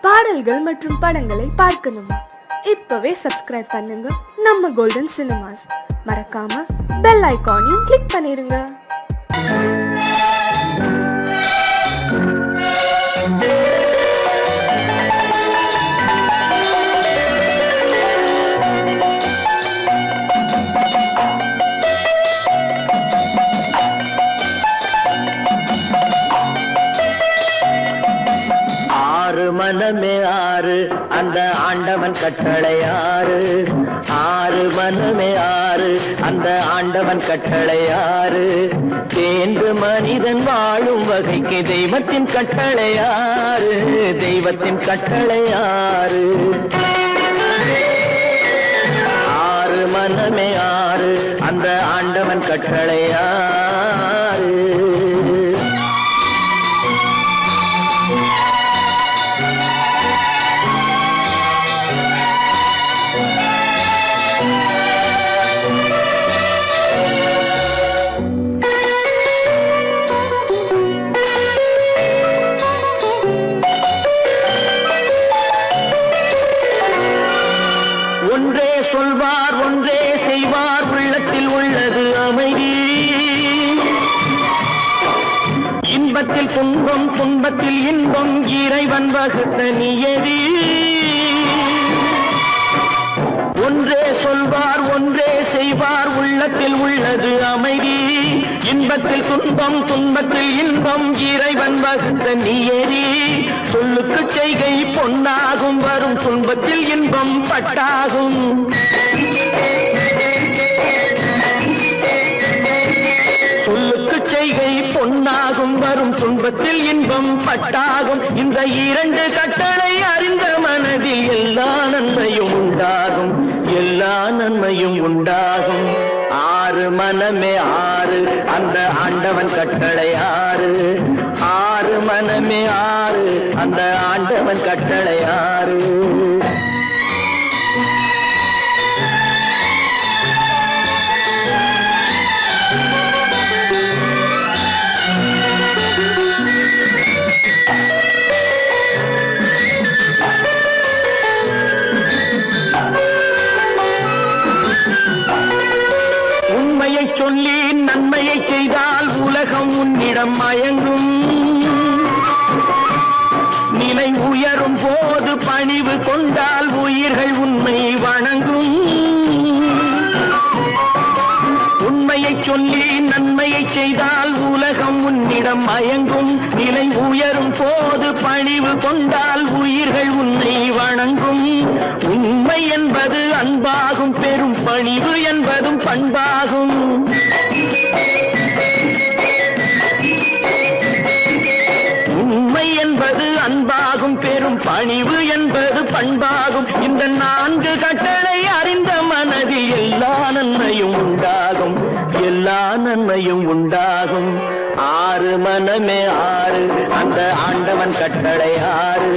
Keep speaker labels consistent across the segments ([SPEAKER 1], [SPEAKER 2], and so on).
[SPEAKER 1] பாடல்கள் மற்றும் படங்களை பார்க்கணுமா? இப்பவே சப்ஸ்கிரைப் பண்ணுங்க நம்ம கோல்டன் சினிமாஸ். மறக்காம பெல் ஐகானையும் கிளிக் பண்ணிருங்க.
[SPEAKER 2] மனமே ஆறு அந்த ஆண்டவன் கட்டளை ஆறு. ஆறு மனமே ஆறு அந்த ஆண்டவன் கட்டளை ஆறு. தேர்ந்து மனிதன் வாழும் வகைக்கு தெய்வத்தின் கட்டளை ஆறு. தெய்வத்தின் கட்டளை ஆறு. ஆறு மனமே ஆறு அந்த ஆண்டவன் கட்டளை ஆறு. ஒன்றே சொல்வார் ஒன்றே செய்வார், உள்ளத்தில் உள்ளது அமைதி. இன்பத்தில் துன்பம் துன்பத்தில் இன்பம், இறைவன் வகுத்த நியதி. ஒன்றே சொல்வார் ஒன்றே செய்வார், உள்ளத்தில் உள்ளது அமைதி. இன்பத்தில் துன்பம் துன்பத்தில் இன்பம், இறைவன் வகுத்த நியதி. சொல்லுக்கு செய்கை பொன்னாகும், வரும் துன்பத்தில் இன்பம் பட்டாகும். சொல்லுக்கு செய்கை பொன்னாகும், வரும் துன்பத்தில் இன்பம் பட்டாகும். இந்த இரண்டு கட்டளை அறிந்த மனதில் எல்லா நன்மையும் உண்டாகும். எல்லா நன்மையும் உண்டாகும். ஆறு மனமே ஆறு அந்த ஆண்டவன் கட்டளை ஆறு. ஆறு மனமே ஆறு அந்த ஆண்டவன் கட்டளை ஆறு. உண்மையை சொல்லி நன்மையை செய்தால் உலகம் உன்னிடம் மயங்கும். நிலை உயரும் போது பணிவு கொண்டால் உயிர்கள் உண்மை வணங்கும். உண்மையை சொல்லி நன்மையை செய்தால் உலகம் உன்னிடம் மயங்கும். நிலை உயரும் போது பணிவு கொண்டால் உயிர்கள் உன்னை வணங்கும். உண்மை என்பது அன்பாகும், பெரும் பணிவு என்பதும் பண்பாகும். உண்மை என்பது அன்பாகும், பெரும் பணிவு என்பது பண்பாகும். இந்த நான்கு கட்டளை அறிந்த மனதில் எல்லா நன்மையும் உண்டாகும். எல்லா நன்மையும் உண்டாகும். ஆறு மனமே ஆறு அந்த ஆண்டவன் கட்டளை ஆறு.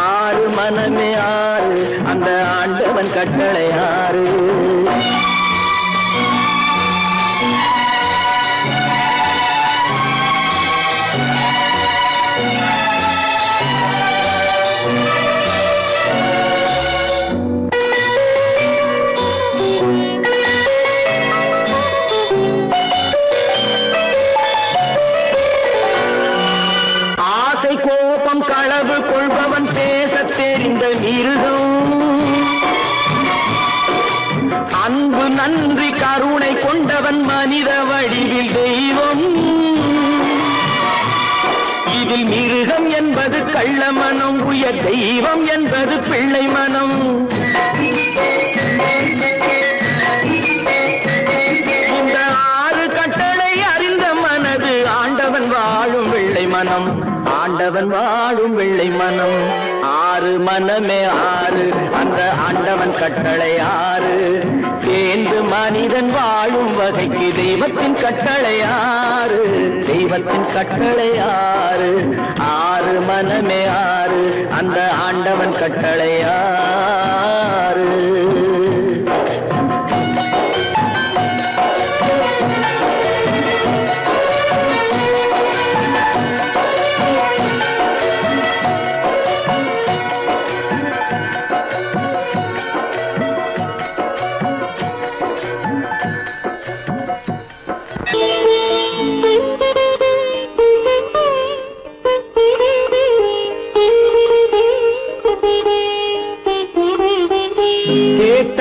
[SPEAKER 2] ஆறு மனமே ஆறு அந்த ஆண்டவன் கட்டளை ஆறு. கோபம் களவு கொள்பவன் பேச தெரிந்த மிருகம். அன்பு நன்றி கருணை கொண்டவன் மனித வடிவில் தெய்வம். இதில் மிருகம் என்பது கள்ள மனம், உயர் தெய்வம் என்பது பிள்ளை மனம். இந்த ஆறு கட்டளை அறிந்த மனது ஆண்டவன் வாழும் வெள்ளை மனம். ஆண்டவன் வாழும் வெள்ளை மனம். ஆறு மனமே ஆறு அந்த ஆண்டவன் கட்டளை ஆறு. தேர்ந்து மனிதன் வாழும் வகைக்கு தெய்வத்தின் கட்டளை ஆறு. தெய்வத்தின் கட்டளை ஆறு. ஆறு மனமே ஆறு அந்த ஆண்டவன் கட்டளை ஆறு.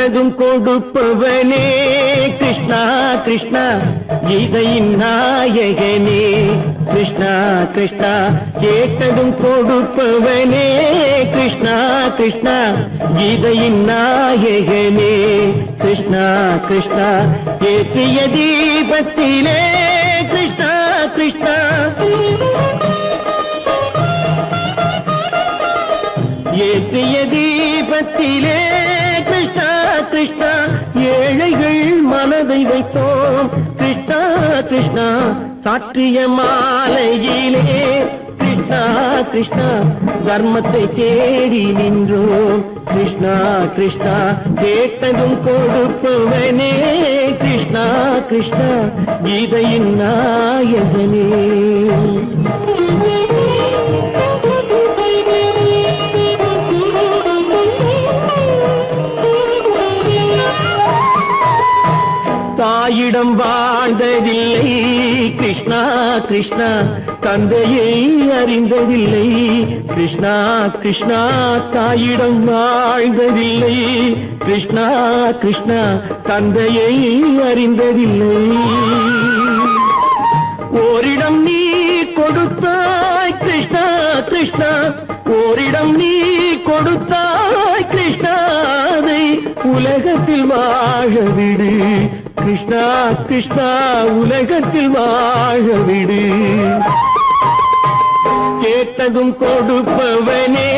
[SPEAKER 2] கேட்டதும் கொடுப்பவனே கிருஷ்ணா கிருஷ்ணா கீதையின் நாயகனே கிருஷ்ணா கிருஷ்ணா கேட்டதும் கொடுப்பவனே கிருஷ்ணா கிருஷ்ணா கீதையின் நாயகனே கிருஷ்ணா கிருஷ்ணா ஏற்றிய தீபத்திலே கிருஷ்ணா கிருஷ்ணா ஏற்றிய தீபத்திலே கிருஷ்ணா கிருஷ்ணா ஏழைகள் மனதை வைத்தோம் கிருஷ்ணா கிருஷ்ணா சாற்றிய மாலையிலே கிருஷ்ணா கிருஷ்ணா தர்மத்தை தேடி நின்றோம் கிருஷ்ணா கிருஷ்ணா கேட்டதும் கொடுப்பவனே கிருஷ்ணா கிருஷ்ணா கீதையின் நாயகனே தாயிடம் வாழ்ந்ததில்லை கிருஷ்ணா கிருஷ்ணா தந்தையை அறிந்ததில்லை கிருஷ்ணா கிருஷ்ணா தாயிடம் வாழ்ந்ததில்லை கிருஷ்ணா கிருஷ்ணா தந்தையை அறிந்ததில்லை ஓரிடம் நீ கொடுத்தாய் கிருஷ்ணா கிருஷ்ணா ஓரிடம் நீ கொடுத்தாய் கிருஷ்ணாவை உலகத்தில் வாழ விடு கிருஷ்ணா கிருஷ்ணா உலகத்தில் வாழ விடு கேட்டதும் கொடுப்பவனே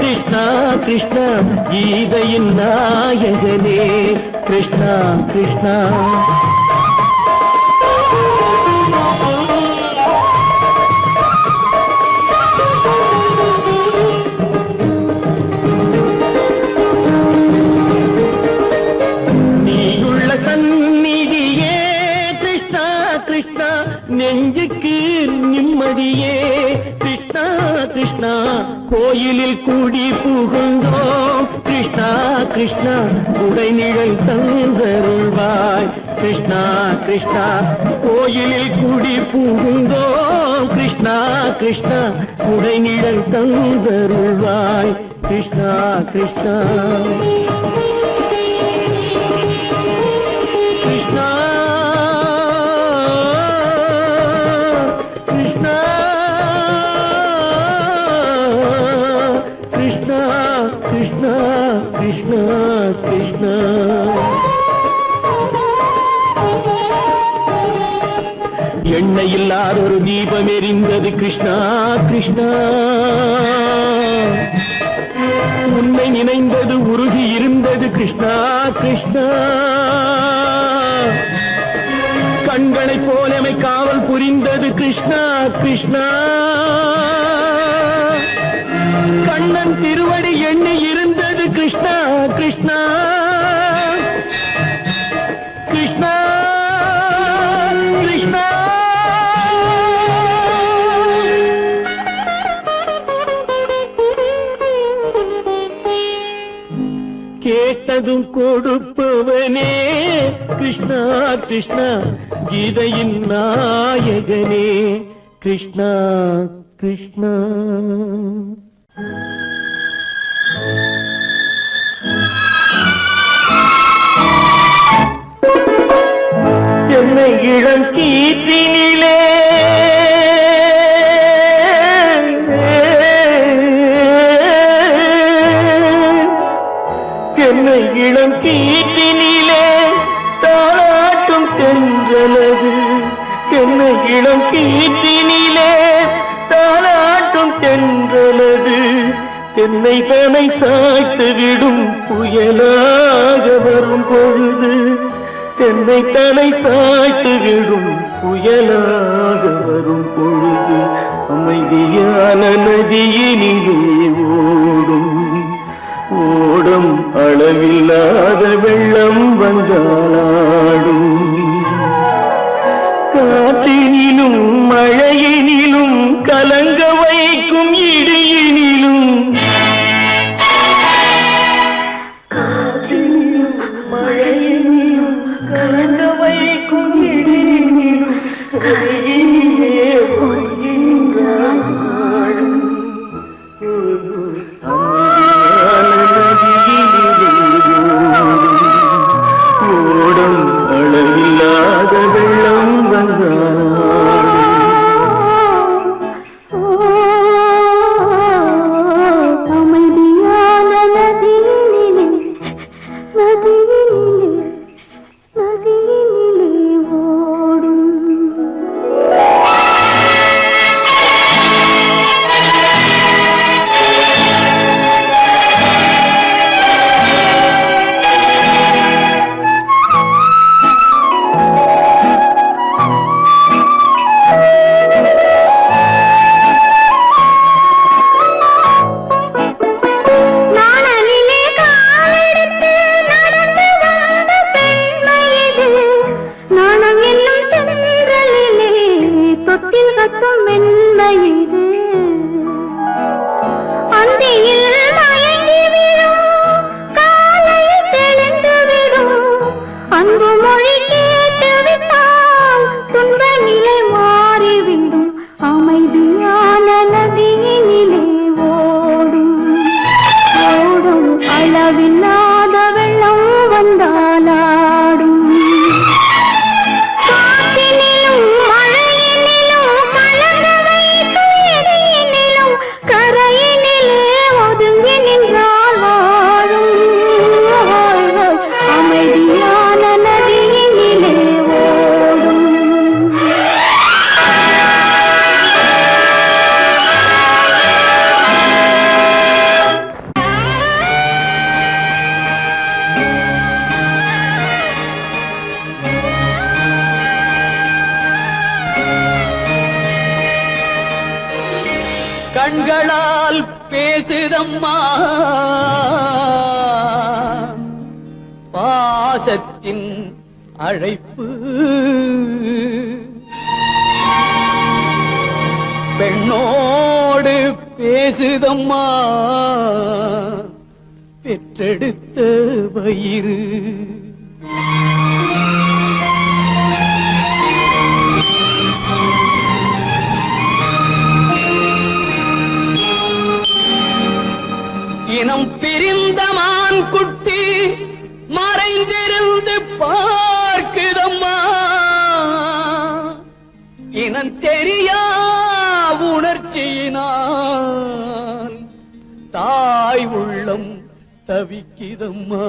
[SPEAKER 2] கிருஷ்ணா கிருஷ்ணா கீதையின் நாயகனே கிருஷ்ணா கிருஷ்ணா நெஞ்சுக்கு நிம்மதியே கிருஷ்ணா கிருஷ்ணா கோயிலில் கூடி புகுந்தோம் கிருஷ்ணா கிருஷ்ணா உடைநிழல் தந்தருள்வாய் கிருஷ்ணா கிருஷ்ணா கோயிலில் கூடி புகுந்தோம் கிருஷ்ணா கிருஷ்ணா உடைநிழல் தந்தருள்வாய் கிருஷ்ணா கிருஷ்ணா கிருஷ்ணா கிருஷ்ணா கிருஷ்ணா கிருஷ்ணா எண்ணெய் இல்லாத ஒரு தீபம் எரிந்தது கிருஷ்ணா கிருஷ்ணா உன்னை நினைந்தது உருகி இருந்தது கிருஷ்ணா கிருஷ்ணா கண்களை போலமை காவல் புரிந்தது கிருஷ்ணா கிருஷ்ணா கண்ணன் திருவடி எண்ணி இருந்தது கிருஷ்ணா கிருஷ்ணா கிருஷ்ணா கிருஷ்ணா கேட்டதும் கொடுப்பவனே கிருஷ்ணா கிருஷ்ணா கீதையின் நாயகனே கிருஷ்ணா கிருஷ்ணா என்னை இளம் கீற்றினிலே என்னை இளம் கீற்றினிலே தாளாட்டும் தென்றலது என்னை இளம் கீற்றினிலே தாளாட்டும் தென்றலது என்னை தனை சாய்த்து விடும் புயலாக வரும் பொழுது என்னை தலை சாய்த்து விடும் புயலாக வரும் பொழுது அமைதியான நதியினிலே ஓடும் ஓடும் அளவில்லாத வெள்ளம் வந்தாடும் காற்றினிலும் மழையினிலும் கலங்க வைக்கும் இடியினிலும் காற்றினிலும் மழையினிலும் கலங்க வைக்கும் இடியினிலும் கையிலே பொய்கின்றான் நதியிலே
[SPEAKER 1] அமைதியான நதியினிலே ஓடும் அமைதியான நதியினிலே ஓடும் ஓடும் அளவில்லாத வெள்ளம் வந்தாலாடும் காற்றினிலும் மழையினிலும் கலந்த வைத்து எரியினிலும் கரையினிலே ஒதுங்கி நின்றால் வாழும் அமைதியான நதியினிலே ஓடும்
[SPEAKER 2] கண்களால் பேசுதம்மா பாசத்தின் அழைப்பு பெண்ணோடு பேசுதம்மா பெற்றெடுத்த வயிறு இனம் பிரிந்த மான் குட்டி மறைந்திருந்து பார்க்குதம்மா இனம் தெரியா உணர்ச்சியினால் தாய் உள்ளம் தவிக்குதம்மா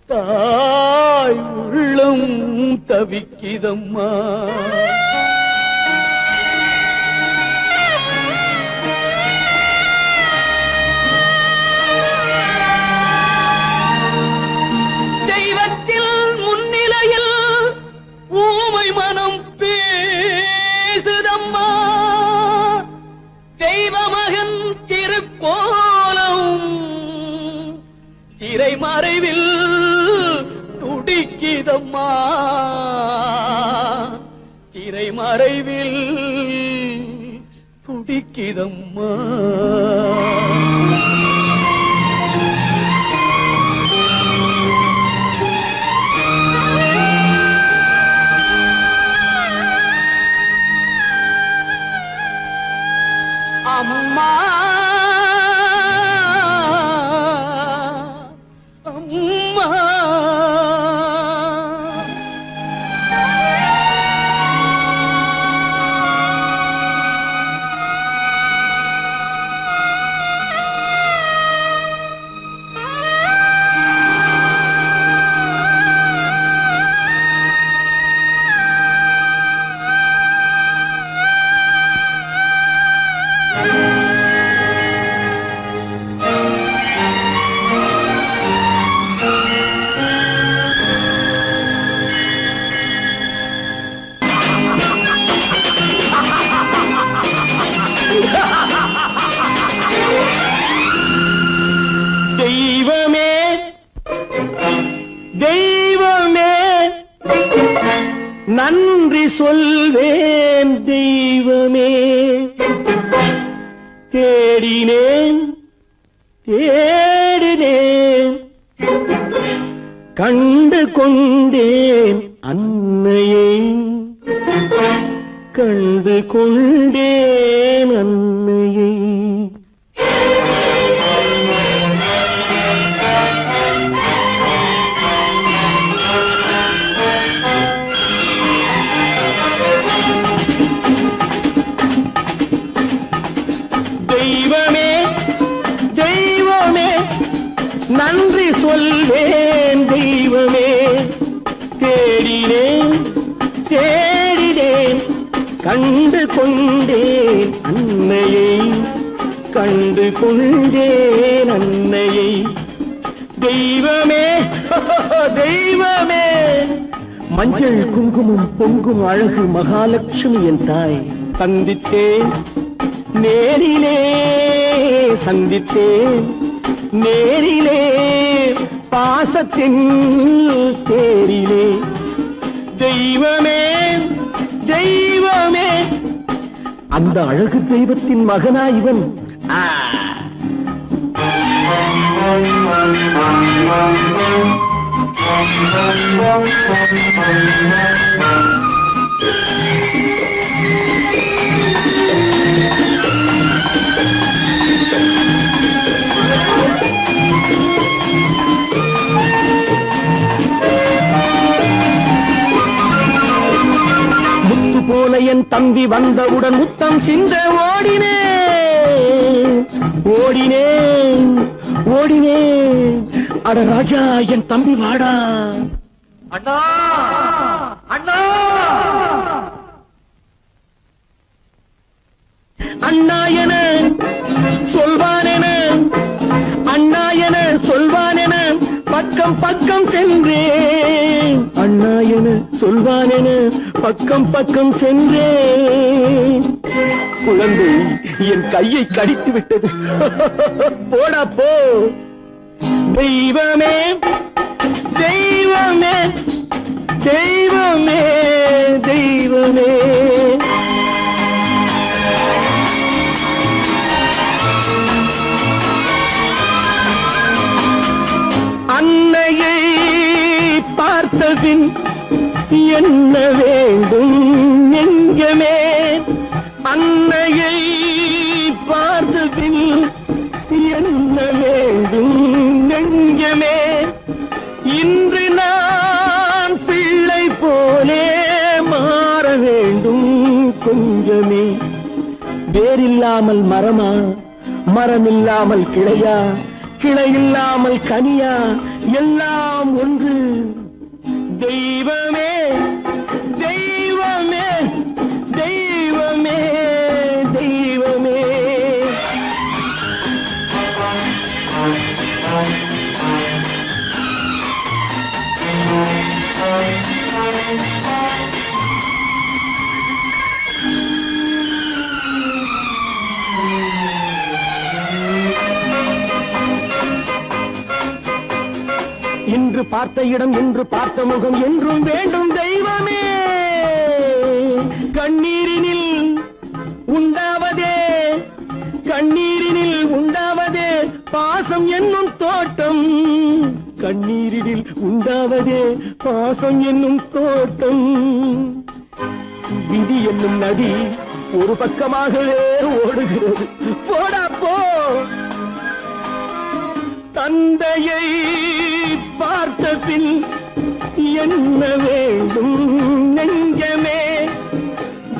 [SPEAKER 2] தாய் உள்ளம் தவிக்குதம்மா மறைவில் துடிக்குதம்மா திரை மறைவில் துடிக்குதம்மா அம்மா தெய்வமே தெய்வமே நன்றி சொல்வேன் தெய்வமே தேடினேன் தேடினேன் கண்டு கொண்டேன் அன்னையை கண்டு கொண்டேன் அன்னையை சொல்வேன் தெய்வமே. தேடினேன் தேடினேன் கண்டு கொண்டேன் அன்னையை, கண்டு கொண்டேன் அன்னையை. தெய்வமே தெய்வமே, மஞ்சள் குங்குமம் பொங்கும் அழகு மகாலட்சுமி என் தாய். சந்தித்தேன் நேரிலே, சந்தித்தேன் நேரிலே, பாசத்தின் தேரிலே. தெய்வமே தெய்வமே, அந்த அழகு தெய்வத்தின் மகனா இவன். முத்து போல என் தம்பி வந்தவுடன் முத்தம் சிந்த ஓடினேன் ஓடினேன் ஓடினேன். அட ராஜா என் தம்பி வாடா. அண்ணா அண்ணா அண்ணா என சொல்வானென, அண்ணா என சொல்வானென பக்கம் பக்கம் சென்றேன். அண்ணா என சொல்வானென பக்கம் பக்கம் சென்றேன். குழந்தை என் கையை கடித்து விட்டது. போடா போ. தெய்வமே தெய்வமே தெய்வமே தெய்வமே. அன்னையை பார்த்தபின் என்ன வேண்டும் நெஞ்சமே, அன்னையை பார்த்தபின் என்ன வேண்டும் நெஞ்சமே. இன்று நான் பிள்ளை போலே மாற வேண்டும் கொஞ்சமே. வேரில்லாமல் மரமா, மரமில்லாமல் கிளையா, கிளையில்லாமல் கனியா, எல்லாம் ஒன்று. தெய்வமே தெய்வமே தெய்வமே தெய்வமே. இன்று பார்த்த இடம், இன்று பார்த்த முகம் என்றும் வேண்டும் தெய்வமே. கண்ணீரினில் உண்டாவதே, கண்ணீரினில் உண்டாவதே பாசம் என்னும் தோட்டம். கண்ணீரினில் உண்டாவதே பாசம் என்னும் தோட்டம். விதி என்னும் நதி ஒரு பக்கமாகவே ஓடுகிறது. போடா போ. தந்தையை பார்த்த பின் என்ன வேண்டும் நெஞ்சமே.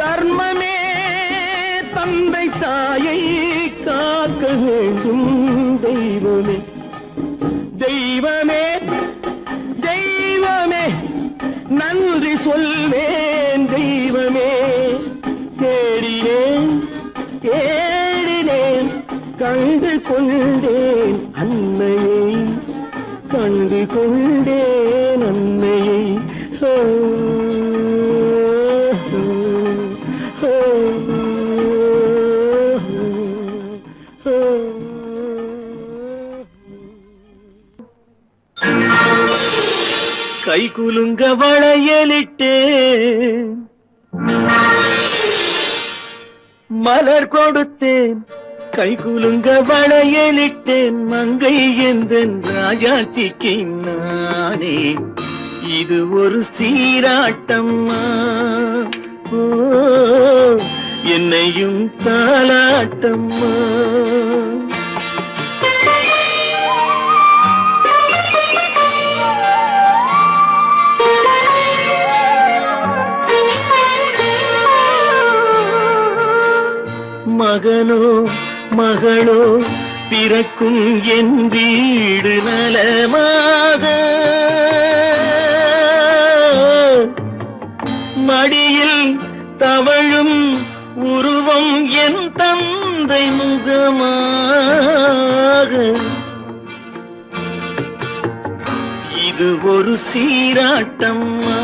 [SPEAKER 2] தர்மமே தந்தை தாயை காக்க வேண்டும் தெய்வமே. தெய்வமே தெய்வமே, நன்றி சொல்வேன் தெய்வமே. தேடினேன் தேடினேன் கண்டு கொண்டேன் அன்னையை, கண்டு கொண்டேன் அன்னையை. கை குலுங்க வளையலிட்டேன், மலர் கொடுத்தேன். கை குலுங்க வளையலிட்டேன், மங்கை எந்தன் ராஜாத்திக்கு நானே. இது ஒரு சீராட்டம்மா, ஓ என்னையும் தாலாட்டம்மா. மகனோ மகளோ பிறக்கும் என் வீடு நலமாக மடியில் தவழும் உருவம் என் தந்தை முகமாக இது ஒரு சீராட்டம்மா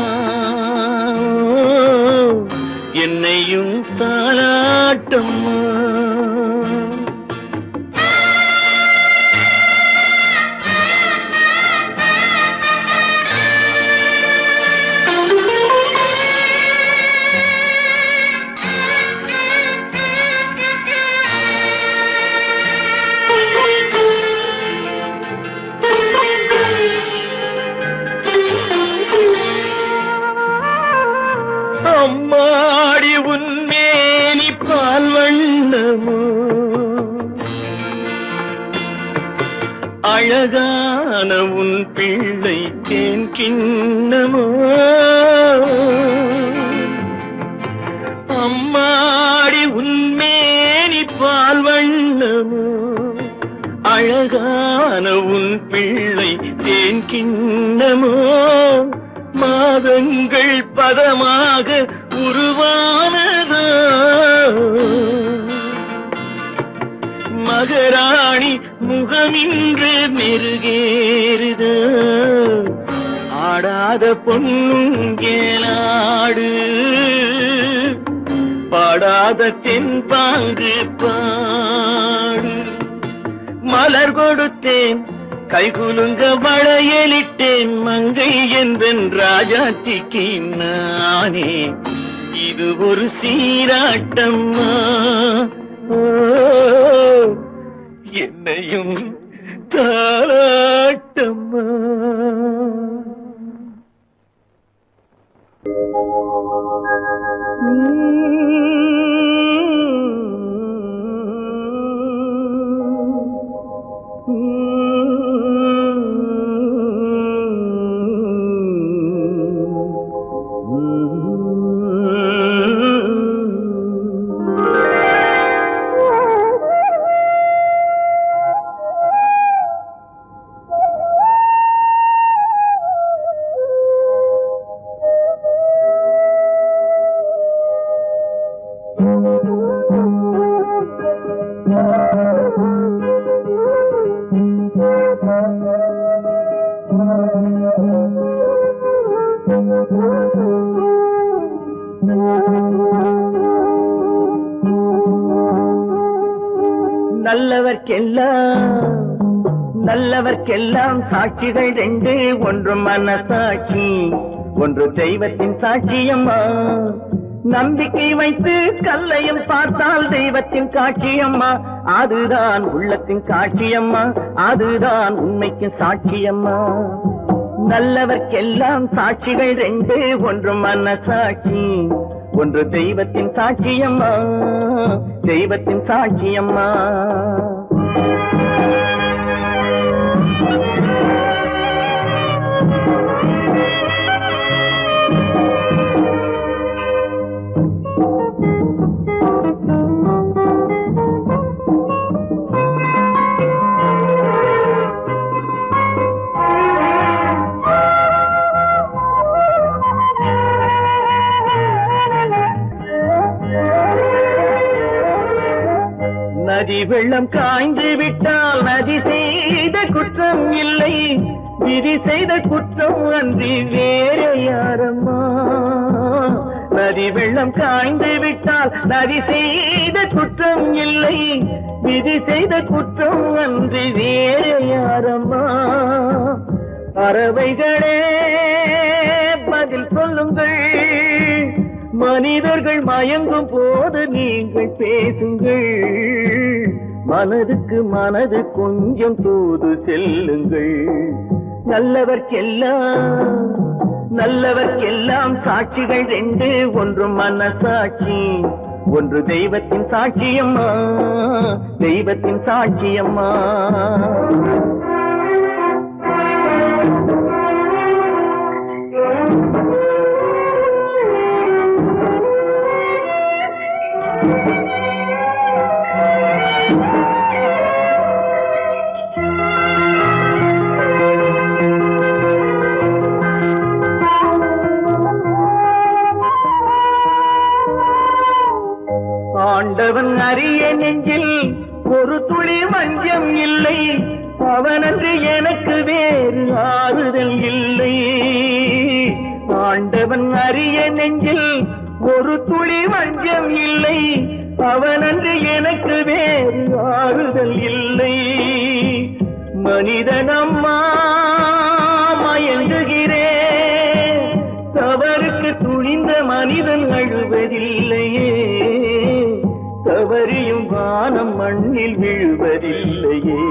[SPEAKER 2] என்னையும் தாலாட்டம்மா அம்மாடி உன்மேனி பால் வண்ணமோ அழகான உன் பிள்ளை தேன் கிண்ணமோ அம்மாடி உன்மேனி பால் வண்ணமோ அழகான உன் பிள்ளை தேன் கிண்ணமோ மாதங்கள் பதமாக உருவானதோ மகராணி முகமின்று மெருகேறுதோ ஆடாத பொன்னுங்கேலாடு பாடாத தென்பாங்கு பாடு மலர் கொடுத்தேன் கைகுலுங்க வளையலிட்டேன் மங்கை எந்தன் ராஜாத்திக்கு நானே இது ஒரு சீராட்டம்மா என்னையும் தாராட்டம்மா நல்லவர்க்கெல்லாம் சாட்சிகள் ரெண்டு ஒன்று மனசாட்சி ஒன்று தெய்வத்தின் சாட்சியம்மா நம்பிக்கை வைத்து கல்லையும் பார்த்தால் தெய்வத்தின் காட்சியம்மா அதுதான் உள்ளத்தின் காட்சியம்மா அதுதான் உண்மைக்கு சாட்சியம்மா நல்லவர்க்கெல்லாம் சாட்சிகள் ரெண்டு ஒன்று மனசாட்சி ஒன்று தெய்வத்தின் சாட்சியம்மா தெய்வத்தின் சாட்சியம்மா நதி வெள்ளம் காய்ந்து விட்டால் நதி செய்த குற்றம் இல்லை விதி செய்த குற்றம் அன்றி வேற யாரம்மா நதி வெள்ளம் காய்ந்து விட்டால் நதி செய்த குற்றம் இல்லை விதி செய்த குற்றம் அன்றி வேற யாரம்மா பறவைகளே பதில் சொல்லுங்கள் மனிதர்கள் மயங்கும் போது நீங்கள் பேசுங்கள் மனதுக்கு மனது கொஞ்சம் தூது செல்லுங்கள் நல்லவர்க்கெல்லாம் சாட்சிகள் ரெண்டு ஒன்று மனசாட்சி ஒன்று தெய்வத்தின் சாட்சியம்மா தெய்வத்தின் சாட்சியம்மா வஞ்சம் இல்லை, அவனன்று எனக்கு வேறு ஆறுதல் இல்லை. ஆண்டவன் அறிய நெஞ்சில் ஒரு துளி வஞ்சம் இல்லை, அவனன்று எனக்கு வேறு ஆறுதல் இல்லை. மனிதனம்மா மயங்குகிறேன், தவறுக்கு துணிந்த மனிதன் அழுவதில்லையே, தவறியும் வானம் மண்ணில் விழுவதில்லையே.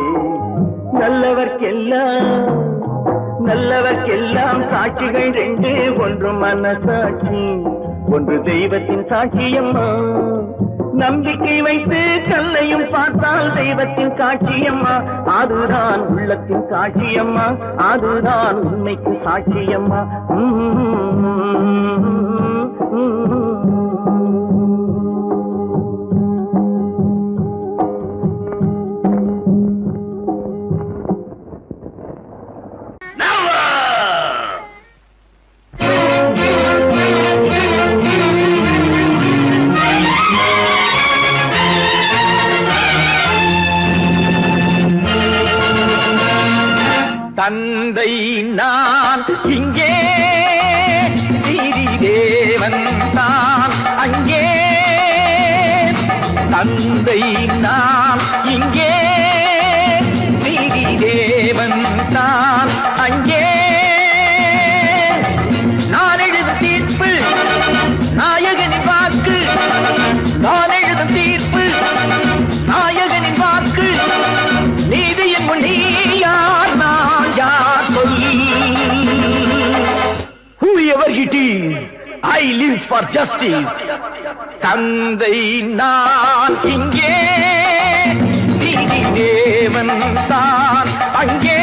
[SPEAKER 2] நல்லவர்க்கெல்லாம் சாட்சிகள் ரெண்டு, ஒன்று மனசாட்சி, ஒன்று தெய்வத்தின் சாட்சியம்மா. நம்பிக்கை வைத்து கல்லையும் பார்த்தால் தெய்வத்தின் காட்சியம்மா, அதுதான் உள்ளத்தின் சாட்சியம்மா, அதுதான் உண்மைக்கு சாட்சியம்மா. தந்தை நான் இங்கே, நீதி தேவன் தான் அங்கே. தந்தை நான் இங்கே, நீதி தேவன் தான் அங்கே. நான் எழுதும் தீர்ப்பு நாயகனின் வாக்கு, நான் எழுதும் தீர்ப்பு நாயகனின் வாக்கு. நீதியின் முன் நீ யார், நான் யார் சொல். Whoever it is, I live for justice. தந்தை நான் இங்கே, நீதி தேவன் தான் அங்கே.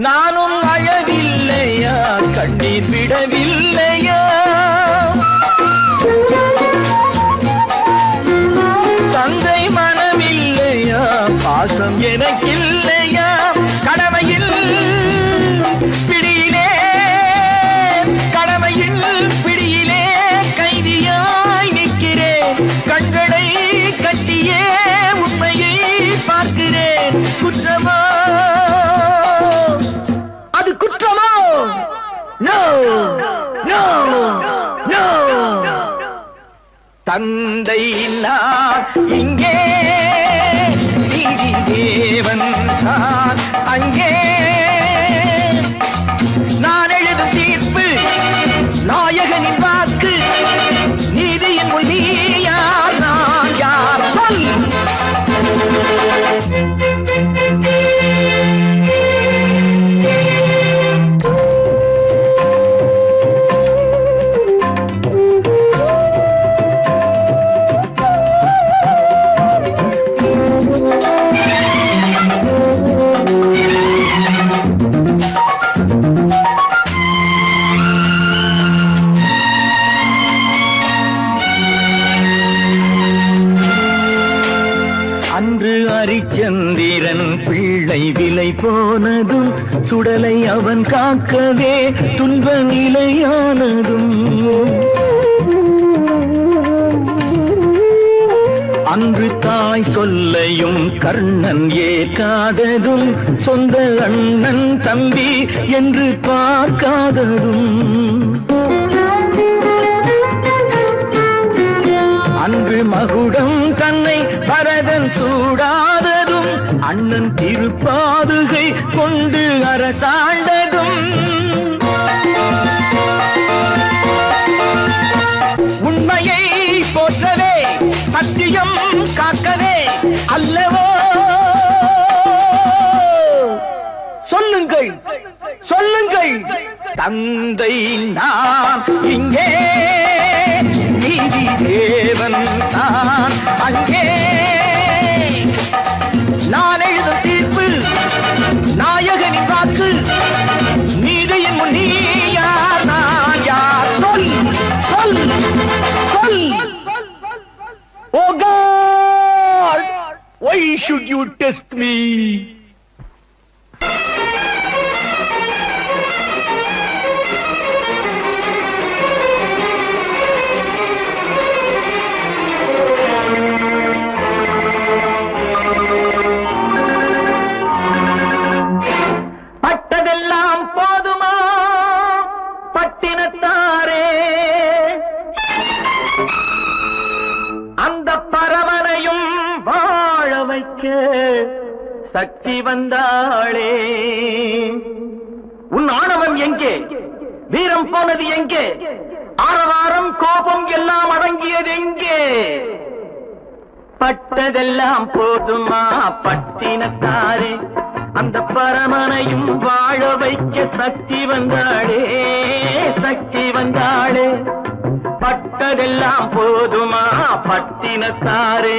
[SPEAKER 2] நானும் அழவில்லையா, கண்ணீர் விடவில்லையா, தந்தை மனமில்லையா, பாசம் எனக்கில்லையா. கடமையில் பிடியிலே, கடமையில் பிடியிலே கைதியாய் நிற்கிறேன். கண்களை கட்டியே உண்மையை பார்க்கிறேன். குற்றமா அது குற்றமோ? No no no. தந்தை நான் இங்கே, நீதி தேவன் தான் அங்கே. நான் எழுதும் தீர்ப்பு நாயகனின் வாக்கு, நீதியின் முன் நீ யார், நான் யார் சொல். அன்று அரிச்சந்திரன் பிள்ளை விலை போனதும், சுடலை அவன் காக்கவே துன்ப நிலையானதும். அன்று தாய் சொல்லையும் கர்ணன் ஏற்காததும், சொந்த அண்ணன் தம்பி என்று பார்க்காததும். அன்று மகுடம் தன்னை பரதன் சூடாததும், அண்ணன் திருப்பாதுகை கொண்டு அரசாண்டதும். உண்மையை போற்றவே, சத்தியம் காக்கவே அல்லவோ. சொல்லுங்கள் சொல்லுங்கள், தந்தை நான் இங்கே, நீதி தேவன் தான் அங்கே. நான் எழுதும் தீர்ப்பு நாயகன் விளக்கு நீதியின் முன் நீ யார் நான் யார் சொல் சொல் சொல் Oh God! Why should you test me? பட்டதெல்லாம் போதுமா பட்டினத்தாரே அந்த பரமனையும் வாழ வைக்க சக்தி வந்தாளே உன் ஆணவம் எங்கே வீரம் போனது எங்கே ஆரவாரம் கோபம் எல்லாம் அடங்கியது எங்கே பட்டதெல்லாம் போதுமா பட்டினத்தாரே அந்த பரமனையும் வாழ வைக்க சக்தி வந்தாளே சக்தி வந்தாளே பட்டதெல்லாம் போதுமா பட்டினத்தாரே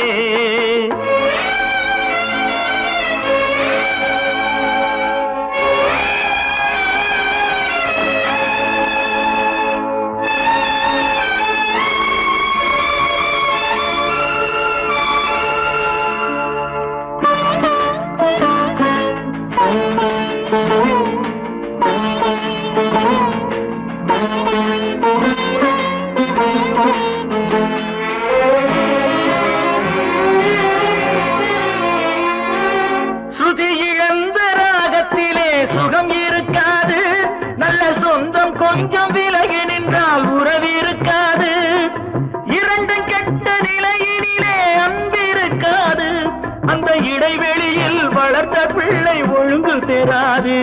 [SPEAKER 2] ஸ்ருதி இழந்த ராகத்திலே சுகம் இருக்காது நல்ல சொந்தம் கொஞ்சம் விலகி நின்றால் உறவு இருக்காது இரண்டும் கெட்ட நிலையினிலே அன்பு இருக்காது அந்த இடைவெளியில் வளர்ந்த பிள்ளை ஒழுங்கு பெறாது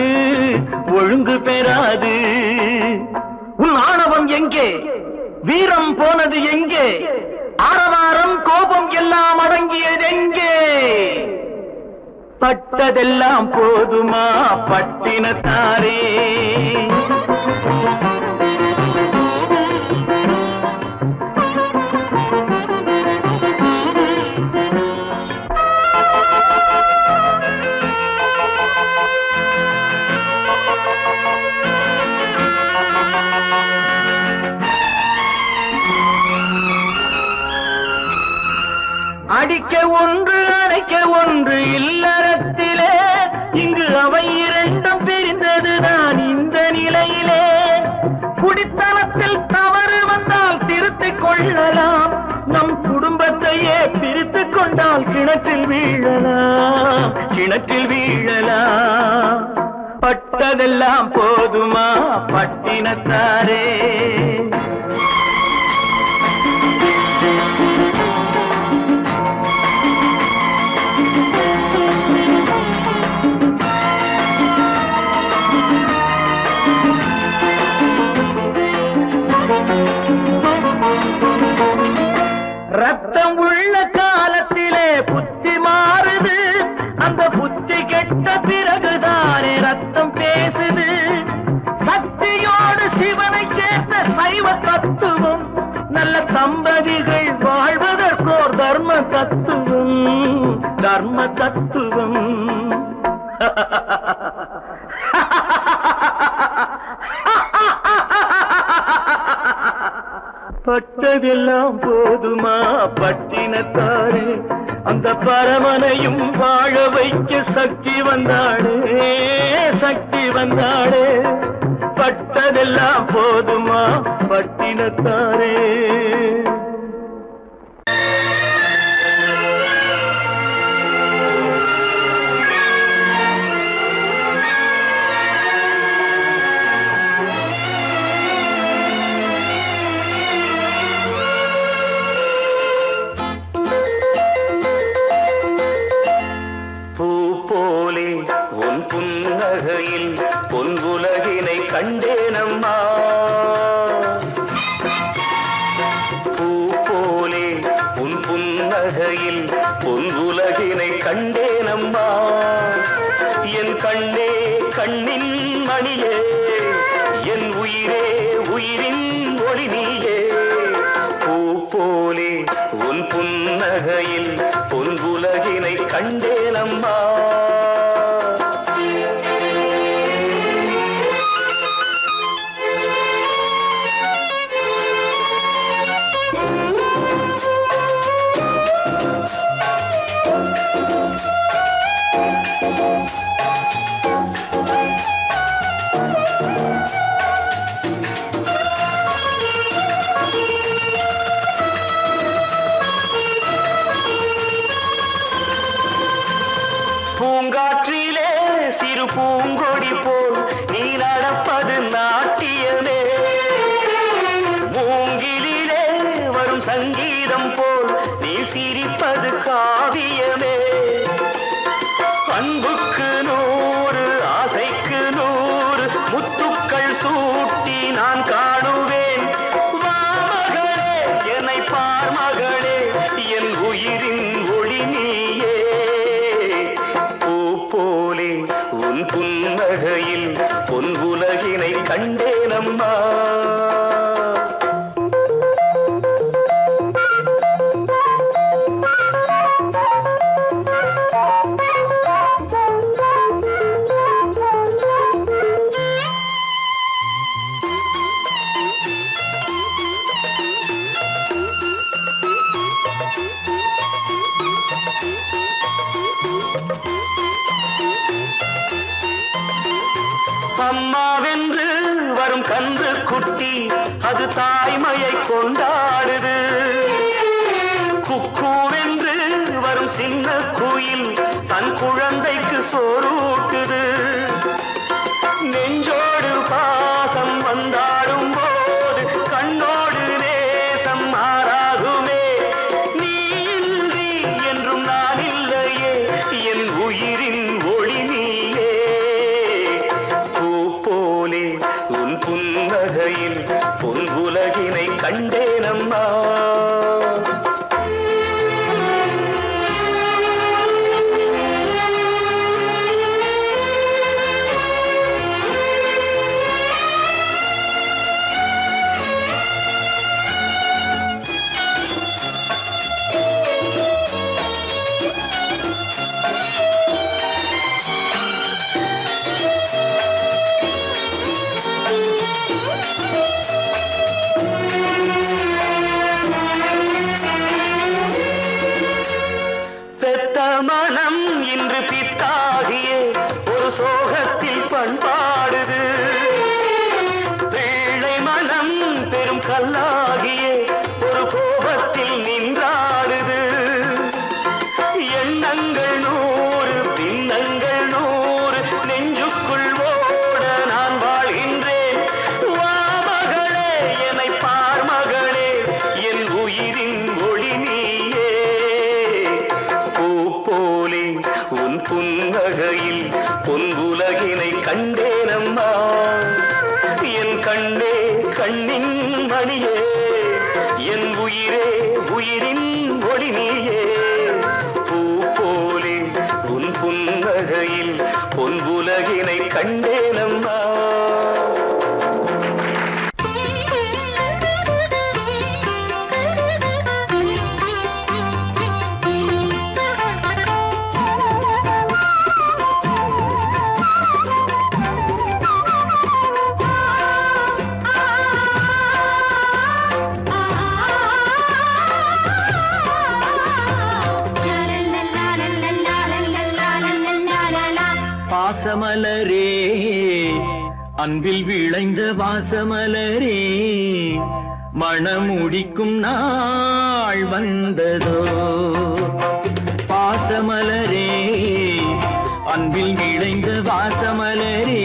[SPEAKER 2] ஒழுங்கு பெறாது உன் ஆணவம் எங்கே வீரம் போனது எங்கே ஆரவாரம் கோபம் எல்லாம் அடங்கியது எங்கே பட்டதெல்லாம் போதுமா பட்டினத்தாரே அடிக்க ஒன்று அணைக்க ஒன்று இல்லறத்திலே இங்கு அவை இரண்டும் பிரிந்ததுதான் இந்த நிலையிலே குடித்தனத்தில் தவறு வந்தால் திருத்திக் கொள்ளலாம் நம் குடும்பத்தையே பிரித்துக் கொண்டால் கிணற்றில் வீழலாம் கிணற்றில் வீழலாம் பட்டதெல்லாம் போதுமா பட்டினத்தாரே ரத்தம் உள்ள காலத்திலே புத்தி மாறுது அந்த புத்தி கெட்ட பிறகுதானே ரத்தம் பேசுது சக்தியோடு சிவனை கேட்ட சைவ தத்துவம் நல்ல தம்பதிகள் வாழ்வதற்கோர் தர்ம தத்துவம் தர்ம தத்துவம் பட்டதெல்லாம் போதுமா பட்டினத்தாரே அந்த பரமனையும் வாழ வைக்க சக்தி வந்தாளே சக்தி வந்தாளே பட்டதெல்லாம் போதுமா பட்டினத்தாரே பொன்னுலகினை கண்டேனம்மா பூ போலே உன் புன்னகையில் பொன்னுலகினை கண்டேனம்மா என் கண்ணே கண்ணின் மணியே என் உயிரே உயிரின் ஒளி நீயே பூ போலே உன் புன்னகையில் பொன்னுலகினை கண்டேனம்மா பூங்கொடி போல் நீ நடப்பது நாட்டியமே. மூங்கிலே வரும் சங்கீதம் போல் நீ சிரிப்பது காவியமே. அன்புக்கு 100 ஆசைக்கு 100 முத்துக்கள் சூட்டி நான் காணுவேன். வா மகளே என்னை பார் மகளே என் உயிரின் ஒளி நீயே. பூ போலே உன் புன்னகையில் பொன் உலகினை கண்டேனம்மா. அம்மாவென்று வரும் கன்று குட்டி அது தாய்மையை கொண்டாடுது. குக்கூவென்று வரும் சின்ன குயில் தன் குழந்தைக்கு சோறூட்டுது. நெஞ்சோடு பாசம் வந்தாடும் போது கண்ணோடு நேசம் மாறாகுமே. நீ இன்றி என்றும் நான் இல்லையே என் உயிரின் ஒளி நீயே. உன் புன்னகையில் பொன் உலகினை கண்டேனம்மா. மனம் இன்று பித்தாகியே ஒரு சோகத்தில் பண்பாடுது. பிள்ளை மனம் பெரும் கல்லாகியே ஒரு கோபத்தில் நின்றாடுது. எண்ணங்கள் 100 பின்னங்கள் 100 நெஞ்சுக்குள் ஓட நான் வாழ்கின்றேன். வா மகளே என்னை பார் மகளே என் உயிரின் ஒளி நீயே. போலே உன் புன்னகையில் பொன் உலகினை கண்டேனம்மா. என் கண்ணே கண்ணின் மணியே என் உயிரே உயிரின் ஒளி நீயே. பூ போலே உன் புன்னகையில் பொன் உலகினை கண்டேனம்மா. பாசமலரே அன்பில் விளைந்த வாசமலரே மணமுடிக்கும் நாள் வந்ததோ. பாசமலரே அன்பில் விளைந்த வாசமலரே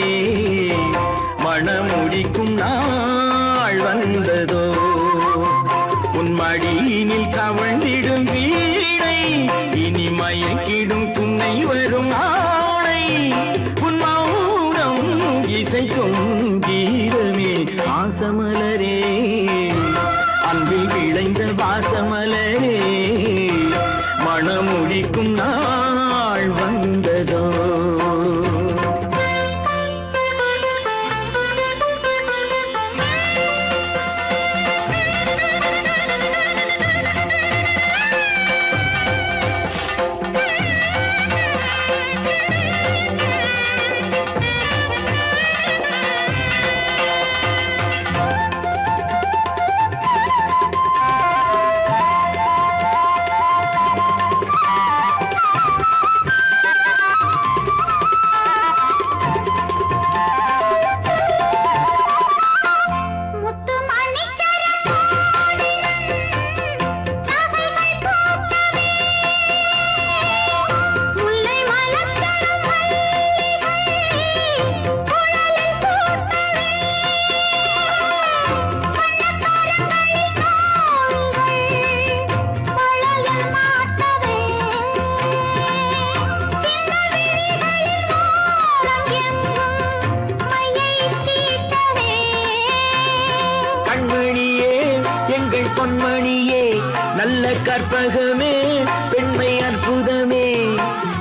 [SPEAKER 2] மணமுடிக்கும் நாள் வந்ததோ. உன் மடியினில் கவழ்ந்திடும் வீணை இனி மயக்கிடும் துணை வரும் ஆணை. உன் மௌனம் இசைக்கும் கீதமே வாசமலரே அன்பில் விளைந்த வாசமலரே மணமுடிக்கும் நாள் வந்ததோ. பொன்மணியே நல்ல கற்பகமே பெண்மை அற்புதமே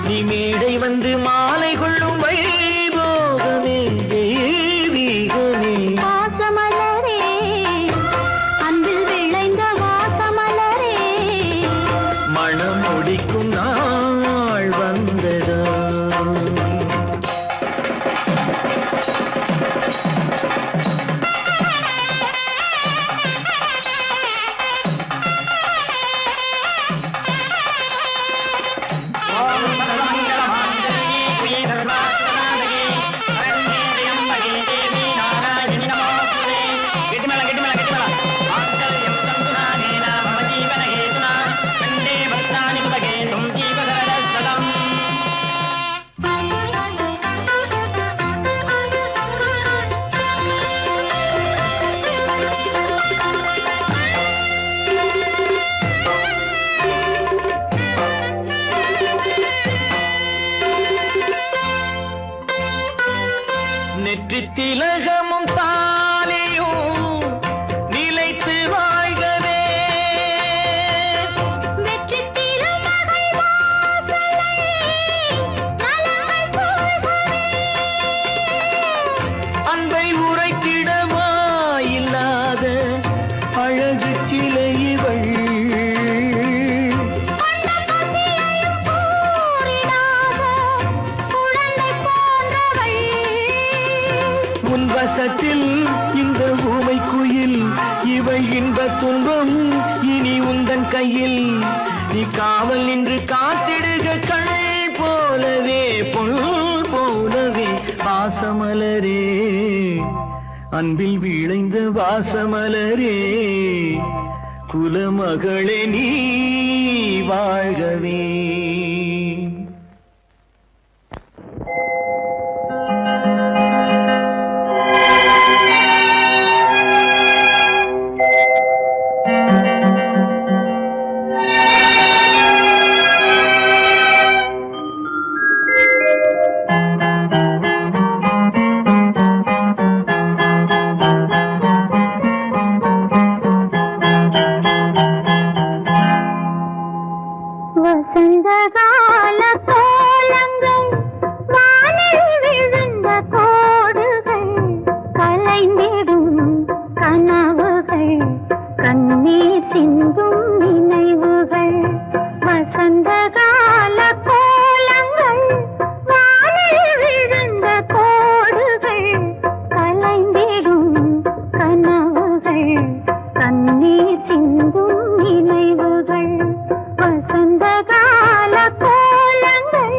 [SPEAKER 2] நீ மேடை வந்து மாலை கொள்ளும் வைபோகமே தெய்வீகமே
[SPEAKER 3] வாசமலரே அன்பில் விளைந்த வாசமலரே
[SPEAKER 2] மனம் முடிக்கும் நாள் வந்ததோ நெற்றி திலகமும் தாலியும் நிலைத்து வாழ்கவே
[SPEAKER 3] வெற்றி திருமகள் வாசலை நலமை சூழ்கவே
[SPEAKER 2] அன்பை உரைத்திடவாயில்லாத அழகு சிலை இவள்
[SPEAKER 3] கொண்ட பசியையும் கூறிடாத குழந்தை போன்றவள்
[SPEAKER 2] உன் வசத்தில் இந்த ஊமை குயில் இவள் இன்ப துன்பம் இனி உந்தன் கையில் நீ காவல் நின்று காத்திடுக கண் போலவே பொன் போலவே வாசமலரே அன்பில் விளைந்த வாசமலரே குலமகளே நீ வாழ்கவே
[SPEAKER 3] வசந்த கால கோலங்கள் வானில் விழுந்த கோடுகள் கலைந்திடும் கனவுகள் கண்ணீர் சிந்தும் நினைவுகள் வசந்த கால கோலங்கள் வானில் விழுந்த கோடுகள் கலைந்திடும் கனவுகள் கண்ணீர் சிந்தும் நினைவுகள் வசந்த கால கோலங்கள்